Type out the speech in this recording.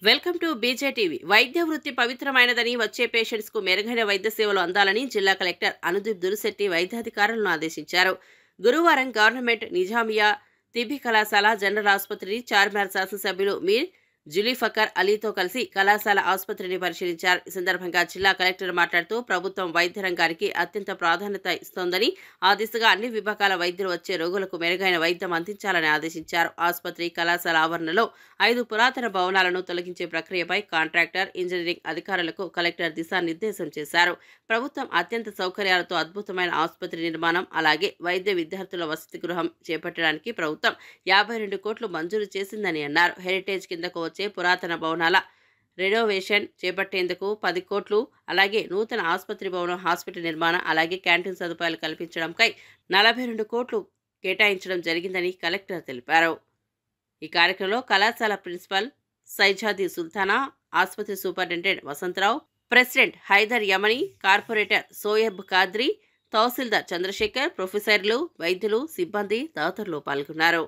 Welcome to బీజేటీవీ. వైద్య వృత్తి పవిత్రమైనదని వచ్చే పేషెంట్స్ కు మెరుగైన వైద్య సేవలు అందాలని జిల్లా కలెక్టర్ అనుదీప్ దురిశెట్టి వైద్యాధికారులను ఆదేశించారు. గురువారం గవర్నమెంట్ నిజామియా తిబి కళాశాల జనరల్ ఆసుపత్రి చార్మినార్ శాసనసభ్యులు మీర్ జులీఫకర్ అలీతో కలిసి కళాశాల ఆసుపత్రిని పరిశీలించారు. ఈ సందర్భంగా జిల్లా కలెక్టర్ మాట్లాడుతూ ప్రభుత్వం వైద్య రంగానికి అత్యంత ప్రాధాన్యత ఇస్తోందని, ఆ దిశగా అన్ని విభాగాల వైద్యులు వచ్చే రోగులకు మెరుగైన వైద్యం అందించాలని ఆదేశించారు. ఆసుపత్రి కళాశాల ఆవరణలో 5 పురాతన భవనాలను తొలగించే ప్రక్రియపై కాంట్రాక్టర్, ఇంజనీరింగ్ అధికారులకు కలెక్టర్ దిశానిర్దేశం చేశారు. ప్రభుత్వం అత్యంత సౌకర్యాలతో అద్భుతమైన ఆసుపత్రి నిర్మాణం, అలాగే వైద్య విద్యార్థుల వసతి గృహం చేపట్టడానికి ప్రభుత్వం 52 కోట్లు మంజూరు చేసిందని అన్నారు. హెరిటేజ్ కిందకు వచ్చే పురాతన భవనాల రెనోవేషన్ చేపట్టేందుకు 10 కోట్లు, అలాగే నూతన ఆసుపత్రి భవనం, హాస్పిటల్ నిర్మాణం, అలాగే క్యాంటీన్ సదుపాయాలు కల్పించడంపై 42 కోట్లు కేటాయించడం జరిగిందని కలెక్టర్ తెలిపారు. ఈ కార్యక్రమంలో కళాశాల ప్రిన్సిపల్ సైజాది సుల్తానా, ఆసుపత్రి superintendent Vasantharao, president Haider Yamani, corporator Soyab Khadri, tahsildar Chandrasekhar, ప్రొఫెసర్లు, వైద్యులు, సిబ్బంది తదితరులు పాల్గొన్నారు.